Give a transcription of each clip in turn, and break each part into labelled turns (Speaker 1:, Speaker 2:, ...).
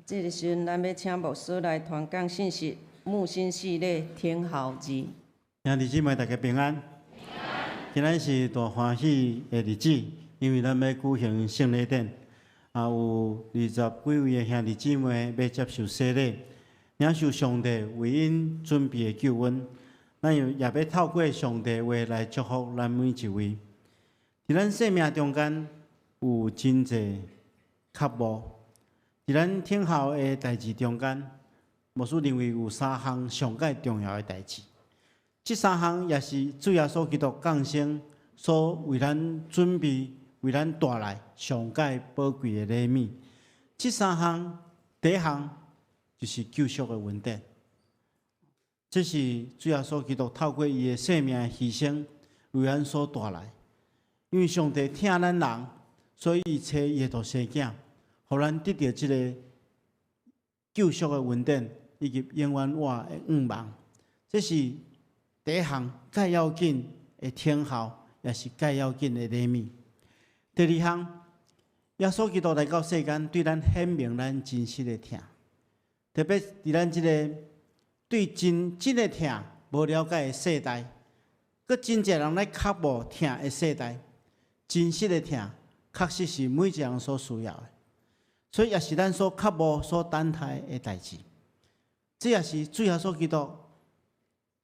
Speaker 1: 这个时阵，咱要请牧师来传讲信息，木星系列天豪日。
Speaker 2: 兄弟姊妹，大家平安。今仔是大欢喜的日子，因为咱要举行圣礼典，有20几位的兄弟姊妹要接受洗礼，领受上帝为因准备的救恩。咱也要透过上帝话来祝福咱每一位。在咱生命中间有真侪缺无，在咱天后的代志中间，牧师认为有3项上界重要的代志。这3项也是主耶稣基督降生所为咱准备、为咱带来上界宝贵的礼物。这3项，第一项就是救赎的恩典。这是主耶稣基督透过伊的生命牺牲为咱所带来。因为上帝疼咱人，所以伊找伊的独生囝，互咱得到这个救赎的恩典以及永远活的愿望。这是第一项介要紧的天号，也是介要紧的礼物。第二项，耶稣基督来到世间，对咱显明咱真实的疼，特别伫咱这个对真的疼无了解的世代，佮真侪人来渴慕疼的世代。真实的疼，确实是每一个人所需要的，所以也是咱所渴慕、所等待的代志。这也是主耶稣基督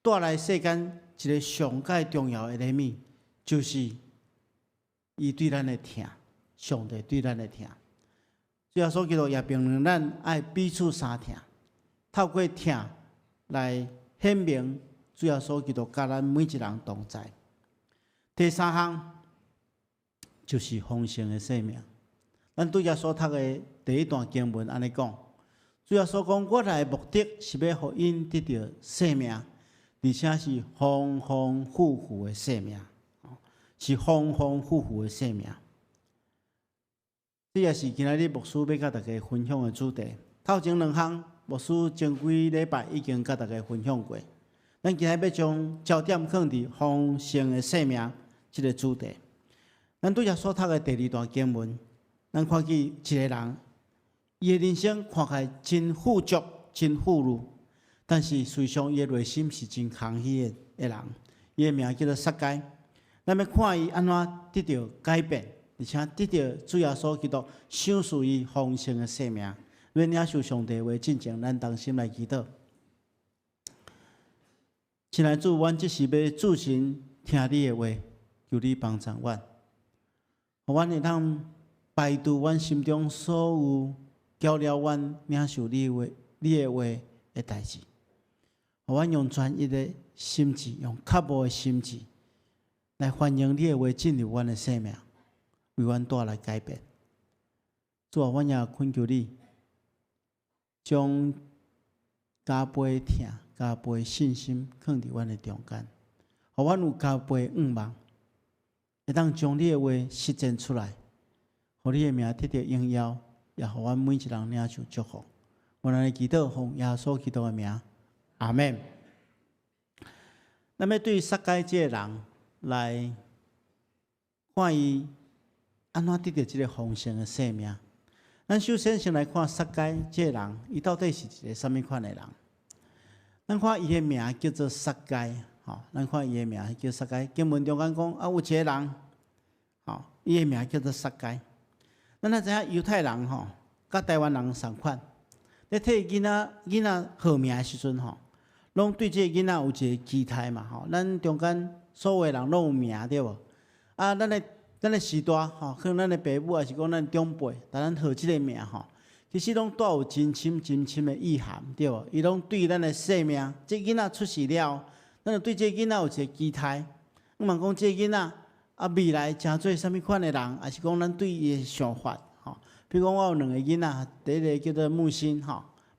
Speaker 2: 带来世间一个上界重要的礼物，就是伊对咱的疼，上帝对咱的疼。主耶稣基督也命令咱爱彼此相疼，透过疼来显明主耶稣基督甲咱每一人同在。第三项。就是丰盛的生命。咱对耶稣读的第一段经文安尼讲，主耶稣讲：“我来的目的是要互因得到生命，而且是丰丰富富的生命，是丰丰富富的生命。”这也是今仔日牧师要甲大家分享的主题。头前2项，牧师前几礼拜已经甲大家分享过。咱今仔要将焦点放伫丰盛的生命这个主题。咱对耶稣读的第2段经文，咱看见一个人，伊的人生看起来真富足、真富裕，但是实际上伊的内心是真空虚的人。伊的名叫做撒该。咱要看伊安怎得到改变，而且得到主耶稣基督赏赐伊丰盛的生命。愿领受上帝话进前，咱同心来祈祷。亲爱的主，阮即时要注心听你的话，求你帮助阮。互阮会当排除阮心中所有搅了阮领受你的话的代志，互阮用专一的心志，用渴慕的心志来欢迎你的话进入阮的生命，为阮带来改变。主啊，阮也恳求你，将加倍疼、加倍信心放伫阮的中间，互阮有加倍愿望。会当将你的话实践出来，互你的名得到荣耀，也互阮每一人领受祝福。我来祈祷，奉耶稣基督的名，阿门。咱要对撒该这个人来看伊安怎得到这个丰盛的生命。咱首先先来看撒该这个人，伊到底是一个什么款的人？咱看伊的名叫做撒该。咱看伊的名叫撒该。经文中间讲有一个人，伊的名叫做撒该。咱知影犹太人甲台湾人同款，咧替囡仔号名的时阵拢对这个囡仔有一个期待嘛咱中间所有人拢有名对无？咱的时代可能咱的爸母还是讲咱长辈，但咱号这个名其实拢带有真深的意涵对无？伊拢对咱的生命，这囡仔出世了。咱就对这囡仔有一个期待，我问讲这囡仔未来成做啥物款的人，还是讲咱对伊的想法比如讲我有2个囡仔，第一个叫做木心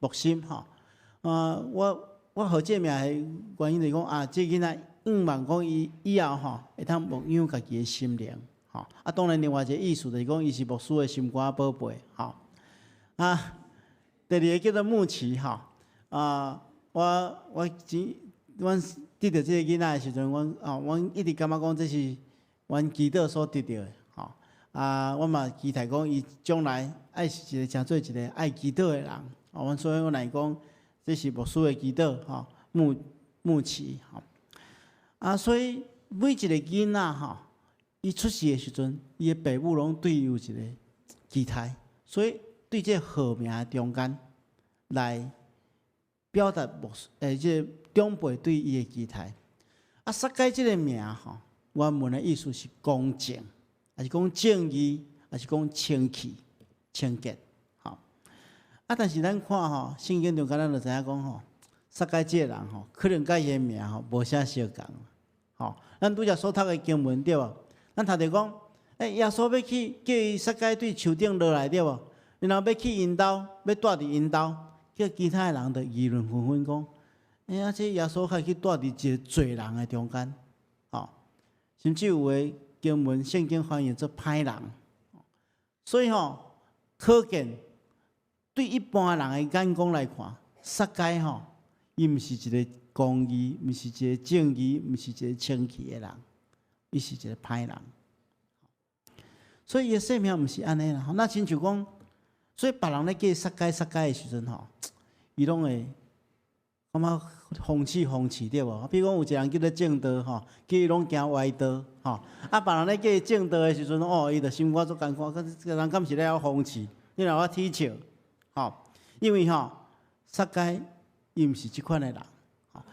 Speaker 2: 木心我号这名的原因就是讲这囡仔愿望讲伊以后会当牧养家己的心灵当然另外一个意思就是讲伊是牧师的心肝宝贝第2个叫做木奇阮得到这个囡仔的时阵，阮一直感觉讲这是阮祈祷所得到的
Speaker 3: 我嘛期待讲伊将来爱是一个诚做一个爱祈祷的人。所以我来讲，这是牧师的祈祷牧师所以每一个囡仔伊出世的时阵，伊的父母拢对伊有一个期待，所以对这号名的中间来表达这长辈对伊的期待。撒该这个名原文的意思是公正，还是讲正义，还是讲清气、清洁。但是咱看圣经中间咱就知影讲撒该这个人可能甲伊的名无啥相共。咱拄则所读的经文对无？咱读着讲，耶稣要去叫伊撒该对树顶落来对无？然后要去因兜，要住伫因兜，叫其他的人就议论纷纷讲，这耶稣还去住伫一个罪人的中间，甚至有的经文圣经翻译做歹人，所以可见对一般人的眼光来看，撒该伊毋是一个公义，毋是一个正义，毋是一个清气的人，伊是一个歹人。所以伊的生命毋是安尼啦。那亲像讲，所以别人咧叫撒该的时阵伊拢会感觉风趣对无？比如讲有一个人叫做正道叫伊拢行歪道别人咧叫伊正道的时阵，伊就心肝足艰苦，这个人敢是咧要风趣，你若我踢笑因为撒该伊毋是即款的人。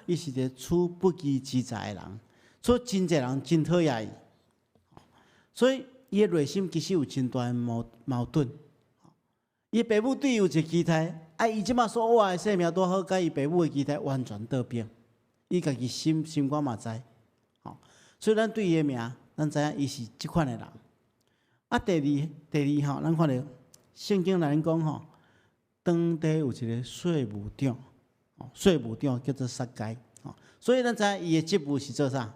Speaker 3: 伊是一个处不义之财的人，所以真侪人真讨厌伊，所以伊的内心其实有真大的矛盾。伊父母对伊有一个期待，伊即马所活的生命多好，甲伊父母的期待完全倒变。伊家己心肝嘛知，所以咱对伊的名，咱知影伊是即款的人。第二咱看到圣经来讲当地有一个税务长。税务长叫做撒该，所以咱知影伊的职务是做啥？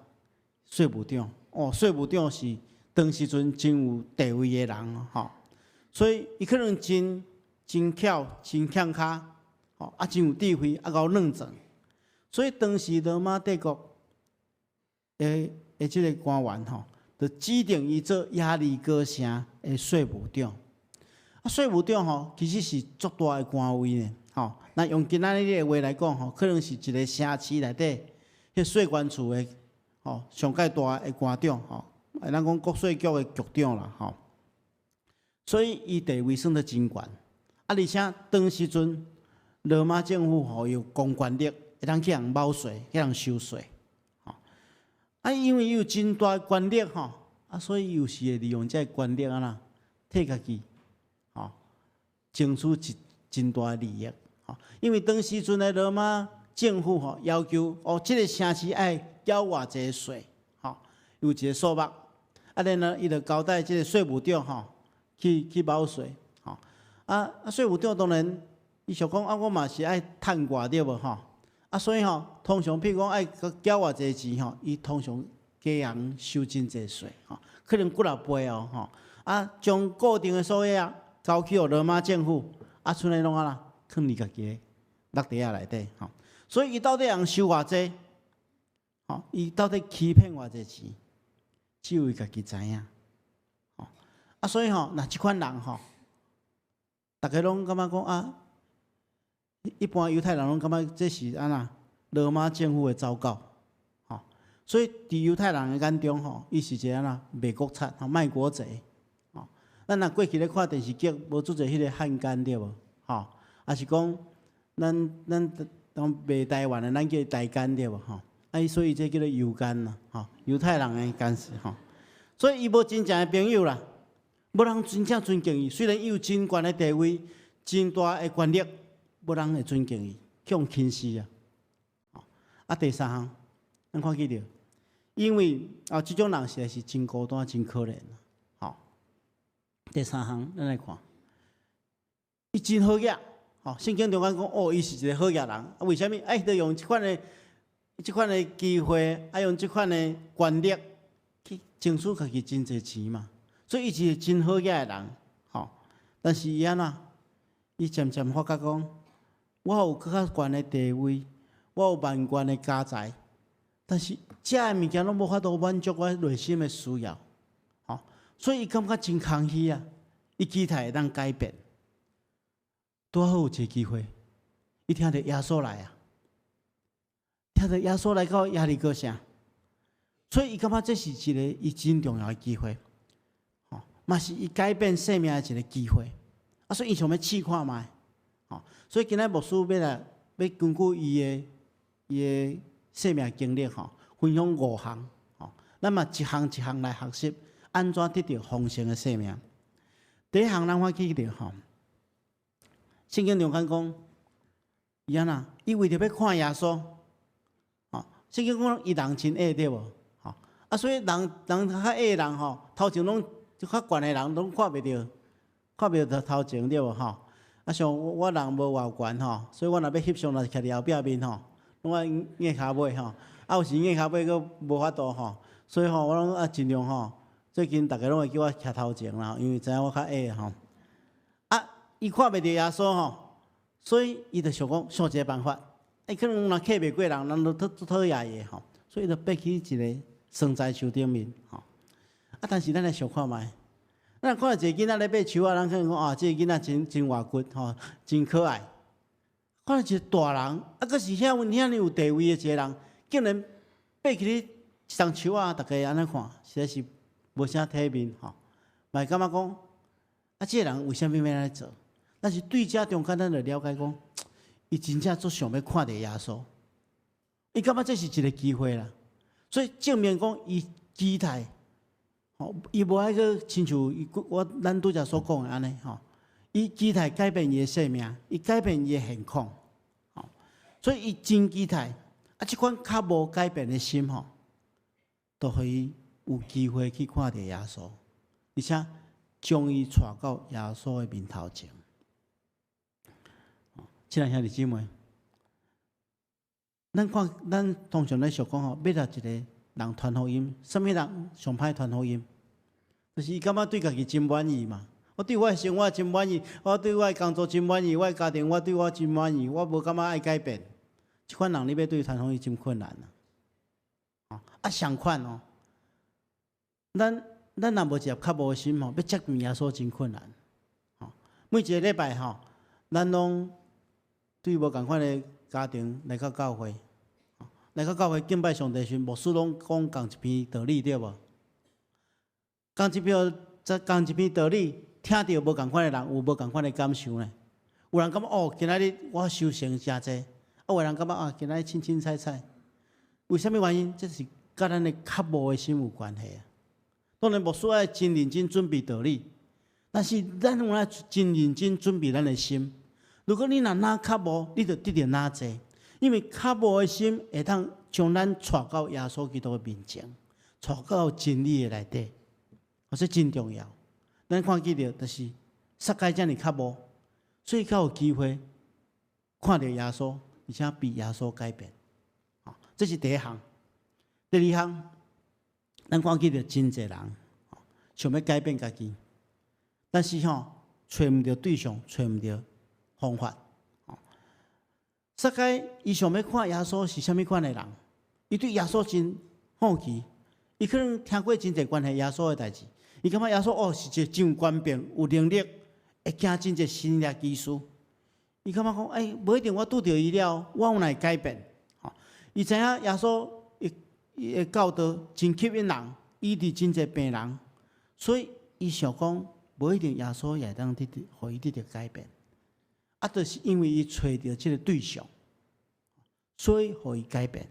Speaker 3: 税务长，税务长是当时阵真有地位的人，所以伊可能真巧、真欠卡，真有智慧，够软壮。所以当时罗马帝国的这个官员就指定伊做亚利哥城的税务长。税务长其实是足大的官位呢。那用今仔日的话来讲可能是一个城市内底迄税关处的上界大的官长咱讲国税局的局长啦所以伊地位算得真悬而且当时阵罗马政府有公权力，会当去人某税，去人收税因为伊有真大的权力所以有时会利用这权力替家己争取真大的利益。因为当时阵的罗马政府要求这个城市爱缴偌济税有一个数目然后伊就交代这个税务长去缴税税务长当然伊想讲我嘛是爱趁偌对无所以通常譬如讲爱缴偌济钱伊通常给人收真济税可能几啊倍将固定的数额交去予罗马政府剩的拢放伫家己的落地仔内底所以伊到底人收偌济伊到底欺骗偌济钱，只有伊家己知影所以若即款人大家拢感觉讲一般犹太人拢感觉这是罗马政府的糟糕所以伫犹太人的眼中伊是一个卖国贼卖国贼咱若过去咧看电视剧，无做者迄个汉奸对无也是讲咱当卖台湾的，咱叫台奸对无所以这叫做犹奸啦犹太人的奸细所以伊无真正的朋友啦，无人真正尊敬伊。虽然伊有真悬的地位、真大的权力，无人会尊敬伊，向轻视第三项，咱看见着，因为这种人实在是真孤单、真可怜第三项，咱来看，伊真好业圣经中间讲伊是一个好业人为什么？得用这款的机会，用这款的权力去争取家己真侪钱嘛。所以伊是一个真好业的人但是伊伊渐渐发觉讲，我有更较悬的地位，我有万贯的家财，但是这物件拢无法度满足我内心的需要所以伊感觉真空虚啊，伊期待会当改变。拄好有一个机会，伊听到耶稣来啊，听到耶稣来到耶利哥城，所以伊感觉这是一个伊真重要的机会，嘛是伊改变生命的一个机会。啊，所以伊想要试看卖，所以今仔牧师要根据伊的生命经历分享5项，咱嘛一项一项来学习，安怎得到丰盛的生命。第一项，咱看记着圣经中讲，伊安那，伊为着要看耶稣，圣经讲伊人真矮对无？啊，所以人较矮的人头前拢较悬的人拢看袂到头前对无？啊，像我人无偌悬所以我若要翕相，若是徛伫后壁面拢爱硬骹尾啊，有时硬骹尾佫无法度所以我拢尽量最近大家拢会叫我徛头前啦，因为知影我较矮啊，伊看袂到耶稣所以伊就想讲想一个办法，可能若客袂过人，人就讨厌伊所以就爬起一个生栽树顶面但是咱来想看觅，咱看到一个囡仔咧爬树咱可能讲这个囡仔真活骨真可爱。看到一个大人佫是遐有地位的一个人，竟然爬起咧一丛树大家安尼看，实在是无啥体面嘛会感觉讲这个人为虾米要安尼做？但是对这中间，咱就了解讲，伊真正足想要看到耶稣，伊感觉这是一个机会啦。所以证明讲，伊期待，伊无爱去亲像咱拄则所讲的安尼伊期待改变伊的生命，伊改变伊的现况，所以伊真期待。这款较无改变的心都互伊有机会去看到耶稣，而且将伊带到耶稣的面头前。亲爱兄弟姊妹，咱通常咧想讲要来一个人传福音，什么人上歹传福音？就是伊感觉对家己真满意嘛。我对我的生活真满意，我对我的工作真满意，我的家庭对我真满意，我无感觉爱改变。这款人你要对传福音真困难相款咱若无一颗较无心要接近耶稣真困难。每一个礼拜咱拢对无共款的家庭来到教会，敬拜上帝时，牧师拢讲共一篇道理对无？共一篇道理，听到无共款的人有无共款的感受呢？有人感觉今仔日我修行真济，有人感觉今仔日清清彩彩。为什么原因？这是甲咱的较无的心有关系当然，牧师爱真认真准备道理，但是咱有爱真认真准备咱的心。如果你若哪较无，你就得到哪济，因为较无的心会当将咱带到耶稣基督的面前，带到真理的内底，这真重要。咱看记着，就是撒该遮尔较无，所以才有机会看到耶稣，而且被耶稣改变。这是第一项。第二项，咱看记着真侪人想要改变家己，但是找毋到对象，找毋到方法。撒该伊想要看耶稣是虾米款的人？伊对耶稣真好奇，伊可能听过真侪关系耶稣的代志，伊感觉耶稣是一个真有权柄、有能力，会行真侪新力技术。伊感觉讲，无一定我拄着伊了，我有哪会改变？伊知影耶稣伊的教导真吸引人，医治真侪病人，所以伊想讲，无一定耶稣也当互伊得到改变。就是因为伊找到这个对象，所以互伊改变。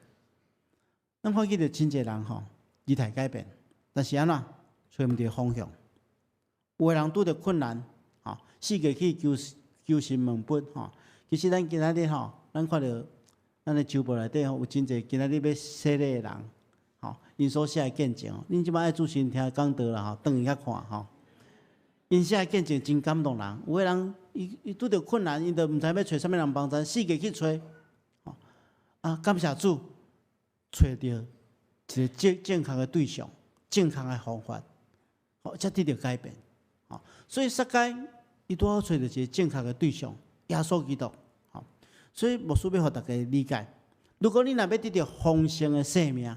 Speaker 3: 咱看见着真侪人期待改变，但是安怎找毋到方向？有的人拄着困难，四界去求神问卜，其实咱今仔日咱看到咱的周报内底有真侪今仔日要洗礼的人，因所写的见证，恁即摆爱注心听讲道啦，转去遐看因写的见证真感动人。有的人伊拄着困难，伊就毋知要找啥物人帮助，四界去找，感谢主，找到一个正确的对象、正确的方法，才得到改变。所以撒该伊拄好找到一个正确的对象，耶稣基督。所以牧师要互大家理解，如果你若要得到丰盛的生命，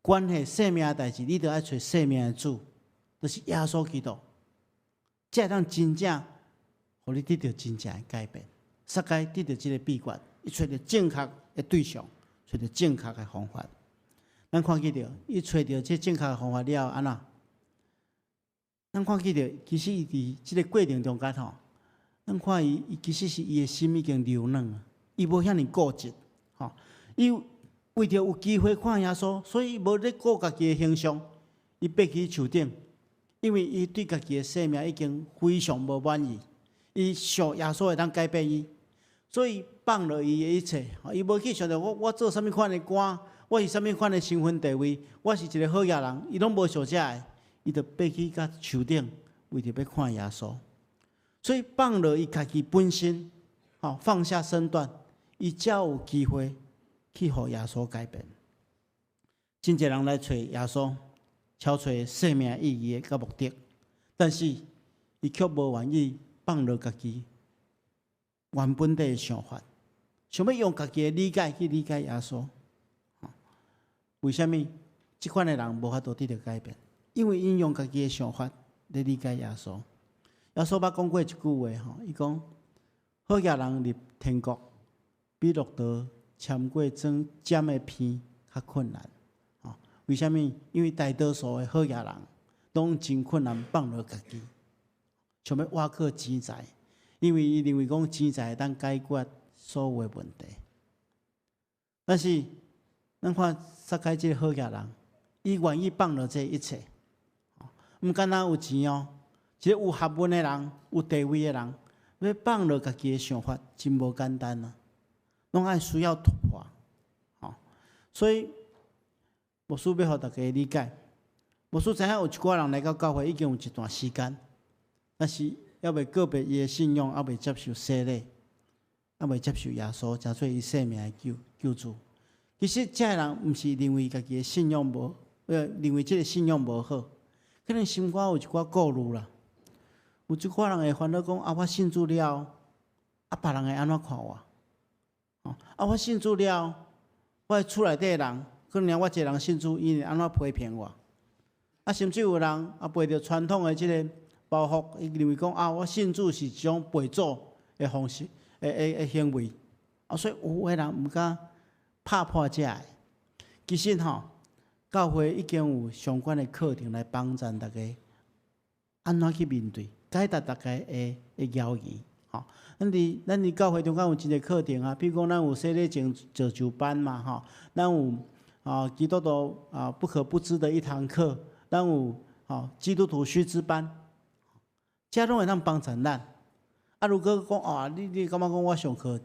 Speaker 3: 关系生命的代志，你就要找生命的主，就是耶稣基督，才会当真正，互你得到真正的改变。撒该得到这个秘诀，伊找到正确的对象，找到正确的方法。咱看见着，伊找到这正确的方法了后，安怎？咱看见着，其实伊伫即个过程中间吼，咱看伊其实是伊的心已经柔软啊，伊无遐尼固执，吼，伊为着有机会看耶稣，所以无咧顾家己的形象，伊爬去树顶，因为伊对家己的生命已经非常无满意，伊想耶稣会当改变伊，所以放落伊的一切，伊无去想着我做啥物款的官，我是啥物款的身份地位，我是一个好野人，伊拢无想这个。伊就爬去甲树顶，为着要看耶稣，所以放落伊家己本身，放下身段，伊才有机会去互耶稣改变。真侪人来找耶稣，找找生命意义甲目的，但是伊却无愿意放落家己原本的想法，想要用家己的理解去理解耶稣。为虾米？即款的人无法度得到改变？因为因用家己的想法来理解耶稣。耶稣捌讲过一句话，伊讲：好野人入天国，比骆驼穿过针尖的片较困难。为虾米？因为大多数的好野人拢真困难放落家己，想要挖靠钱财，因为伊认为讲钱财会当解决所有的问题。但是，咱看撒该这个好野人，伊愿意放落这一切。毋单单有钱哦，一个有学问的人、有地位的人，要放落家己的想法，真无简单啊！拢爱需要突破，所以牧师要互大家理解。牧师知影有一寡人来到教会已经有一段时间，但是还未告别伊的信仰，还未接受洗礼，还未接受耶稣，成做伊生命的救主。其实这人毋是认为家己的信仰无，认为这个信仰无好。可能心肝有一寡顾虑啦，有一寡人会烦恼讲：我信主了，别人会安怎看我？我信主了，我厝内底人，可能我一个人信主，伊会安怎批评我？甚至有人背着传统的即个包袱，伊认为讲：我信主是一种背祖的方式，的行为。所以有个人毋敢拍破这个。其实教会已经有相关的课程来帮助大家安怎去面对，解答大家的谣言。咱伫教会中间有一个课程啊，比如讲咱有洗礼前造就班嘛，咱有基督徒不可不知的一堂课，咱有基督徒须知班，这拢会当帮助咱。如果讲你感觉讲我上课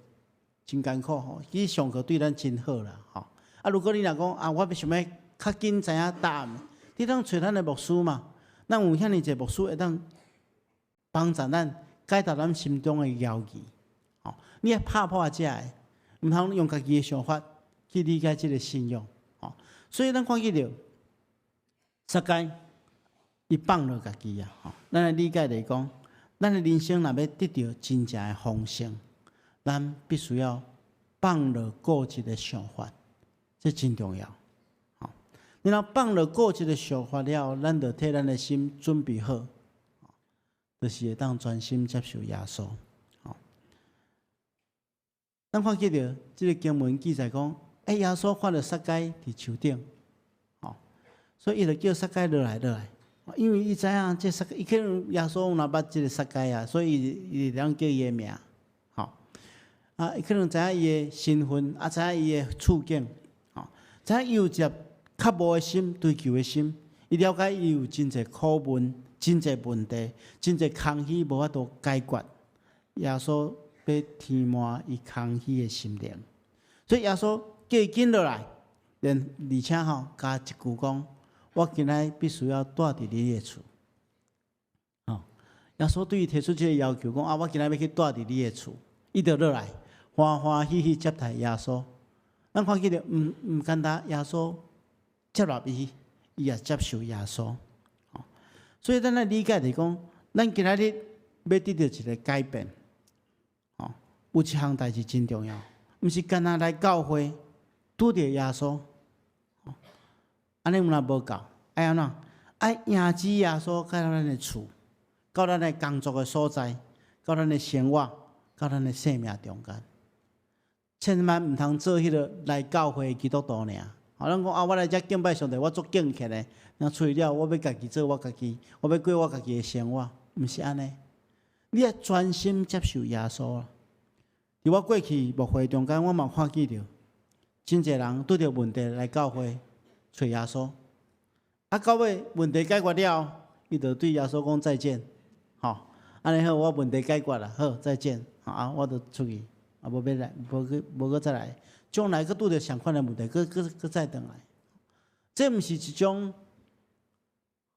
Speaker 3: 真艰苦其实上课对咱真好啦如果你若讲我想要较紧知影答案，你当找咱的牧师嘛。咱有遐尼一个牧师会当帮助咱解答咱心中的谣言。你要拍破这个，毋通用家己的想法去理解这个信仰。所以咱看见着，撒该伊放落家己啊。咱来理解来讲，咱的人生若要得到真正的丰盛，咱必须要放落固执的想法，这真重要。然后放了过去的想法了，咱就替咱的心准备好，就是会当专心接受耶稣。咱看见着这个经文记载讲，耶稣看到撒该伫树顶，所以伊就叫撒该落来，因为伊知影这撒该，伊可能耶稣若捌这个撒该啊，所以伊当叫伊的名，伊可能知影伊的身份，知影伊的处境，知影伊有一较无的心，追求的心，伊了解伊有真侪苦闷、真侪问题、真侪空虚无法度解决。耶稣要填满伊空虚的心灵，所以耶稣叫伊紧落来，而且加一句讲：我今仔必须要住伫你的厝。耶稣对伊提出这个要求，讲我今仔要去住伫你的厝，伊就落来，欢欢喜喜接待耶稣。咱看见着，毋简单，耶稣接纳伊，伊也接受耶稣。所以咱来理解来讲，咱今仔日要得到一个改变，有一项代志真重要，毋是干那来教会拄着耶稣，安尼若无够，爱安怎？爱迎接耶稣到咱的厝，到咱的工作的所在，到咱的生活，到咱的生命中间。千万唔通做迄个来教会的基督徒尔。咱讲啊，我来遮敬拜上帝，我做敬虔的，若除了我要家己做我家己，我要过我家己的生活，毋是安尼。你要专心接受耶稣啊！伫我过去牧会中间，我嘛看见着，真侪人拄着问题来教会找耶稣，啊，到尾问题解决了，伊就对耶稣讲再见，吼，安尼好，我问题解决了，好，再见，啊，我就出去，啊，无要来，无搁再来，将来搁拄着相款的问题，搁再回来，这毋是一种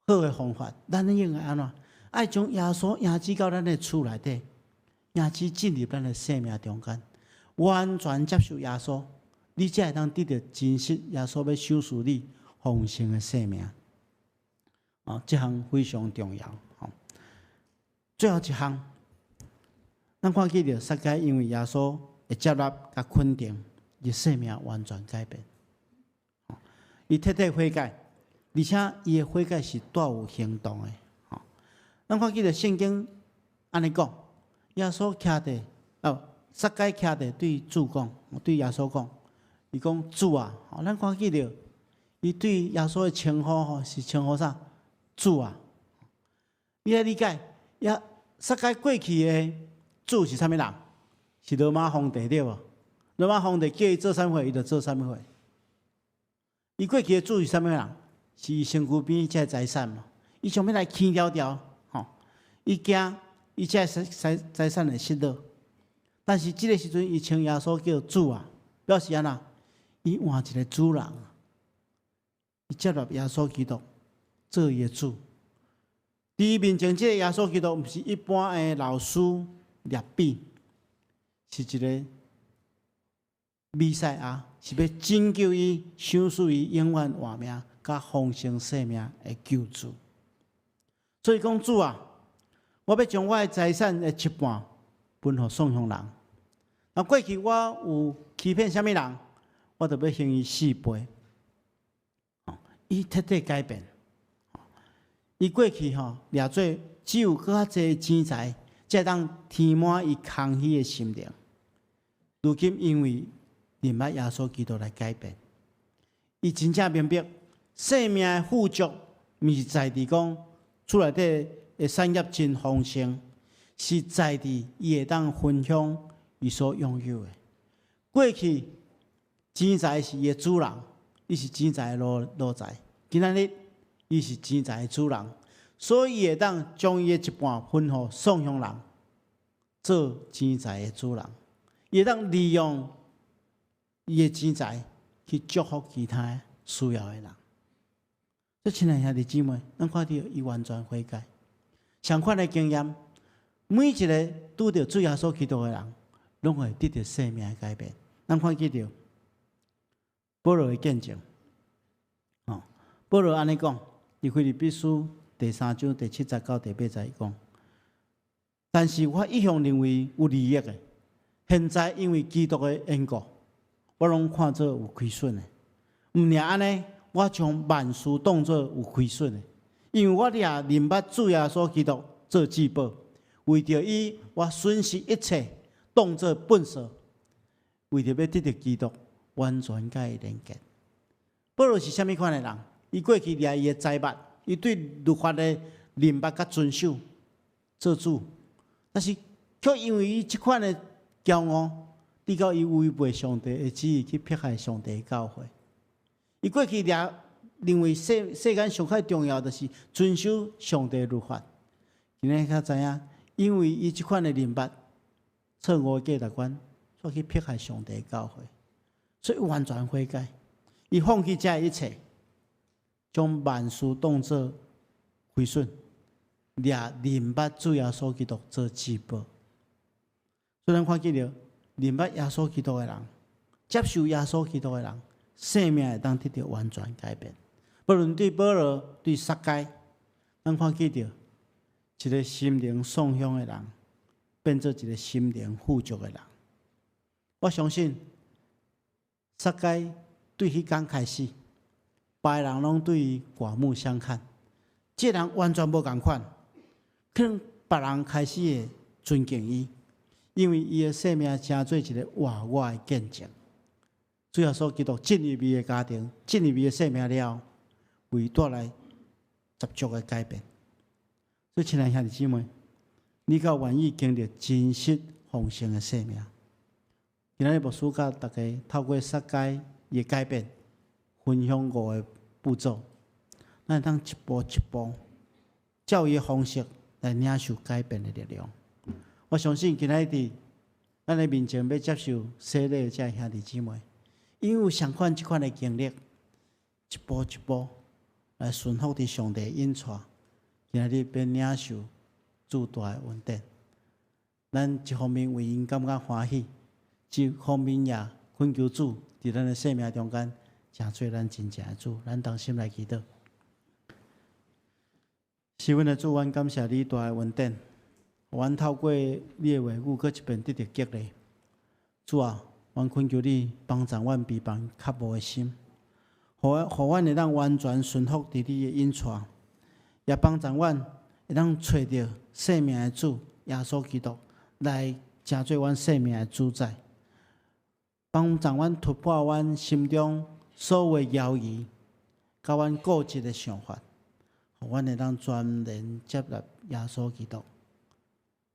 Speaker 3: 好的方法，咱应该安怎？爱将耶稣迎接到咱的厝内底，迎接进入咱的生命中间，完全接受耶稣，你才会当得到真实耶稣要赏赐你丰盛的生命。这项非常重要。最后一项，咱看见着撒该因为耶稣的接纳甲肯定，伊生命完全改变。伊彻底悔改，而且伊的悔改是带有行动的。咱看见着圣经安尼讲，耶稣徛伫撒该徛伫对主讲，对耶稣讲，伊讲主啊，咱看见着伊对耶稣的称呼是称呼啥？主啊！你来理解，撒该过去的主是啥物人？是罗马皇帝对无？罗马皇帝叫伊做啥物货，伊就做啥物货。伊过去的主是啥物人？是伊身躯边这财产嘛？伊想要来牵条条。伊惊伊这财产会失落，但是这个时阵，伊称耶稣叫主啊，表示安那？伊换一个主人，伊接纳耶稣基督做伊的主。伫面前，这个耶稣基督毋是一般的老师列比，是一个弥赛亚，是要拯救伊、赏赐伊永远活命、甲丰盛生命的救主。所以讲主啊！我要将我的财产的一半分予送向人。那过去我有欺骗什么人，我就要还伊4倍。伊彻底改变。伊过去掠做只有搁较侪钱财，才当填满伊空虚的心灵。如今因为认捌耶稣基督来改变，伊真正明白生命的富足，毋是在伫讲厝内底。的产业真丰盛，是在地伊会当分享伊所拥有的。过去钱财是伊的主人，伊是钱财的奴才。今仔日伊是钱财的主人，所以伊会当将伊的一半分予送向人，做钱财的主人。伊会当利用伊的钱财去祝福其他需要的人。所以，亲爱兄弟姊妹，咱看到伊完全悔改。相款的经验，每一个拄着主耶稣基督的人，拢会得到生命的改变。咱看见着保罗的见证，保罗安尼讲，伫腓立比书第3章第70到第80讲，但是我一向认为有利益的，现在因为基督的缘故，我拢看做有亏损的。毋尔安尼，我将万事当作有亏损的。因为我也认捌主耶稣基督做至宝，为着伊，我损失一切，当作本色，为着要得到基督，完全甲伊连结。保罗是啥物款的人？伊过去掠伊的财物，伊对律法的认捌甲遵守，做主，但是却因为伊即款的骄傲，直到伊违背上帝的旨意，去迫害上帝的教会。伊过去认为世间上较重要的是遵守上帝的律法。今日较知影，因为伊即款的认捌，错误的价值观，所以去迫害上帝的教会，所以完全悔改。伊放弃这一切，将万事当作亏损，掠认捌主耶稣基督做至宝。虽然看见了认捌耶稣基督的人，接受耶稣基督的人，生命会当得到完全改变。不论对保罗、对撒该，咱看见着一个心灵丧向的人，变做一个心灵富足的人。我相信撒该对迄天开始，别人拢对伊刮目相看，这人完全无共款，可能别人开始会尊敬伊，因为伊的生命成做一个活我的见证。主耶稣基督进入伊的家庭，进入伊的生命了，为带来十足的改变。所以，亲爱兄弟姊妹，你敢愿意经历真实丰盛的生命？今日牧师甲大家透过撒该伊的改变，分享5个步骤，咱当一步一步，照伊的方式来领受改变的力量。我相信今日伫咱的面前要接受洗礼的这兄弟姊妹，因为有相款即款的经历，一步一步来顺服伫上帝引带。今日要领受主大的恩典，咱一方面为因感觉欢喜，一方面也恳求主伫咱的生命中间，成做咱真正的主。咱同心来祈祷。是阮的主，阮感谢你大的恩典，阮透过你的话语，搁一遍得到激励。主啊，阮恳求你帮助阮避帮较无的心，互阮会当完全顺服伫你的引带。也帮助阮会当找到生命的主耶稣基督来成做阮生命的主宰，帮助阮突破阮心中所有犹豫，甲阮固执的想法，互阮会当全然接纳耶稣基督。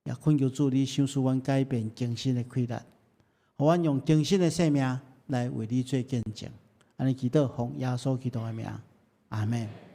Speaker 3: 也恳求主你赏赐阮改变更新的气力，互阮用更新的生命来为你做见证。安尼祈祷，奉耶稣基督的名，阿门。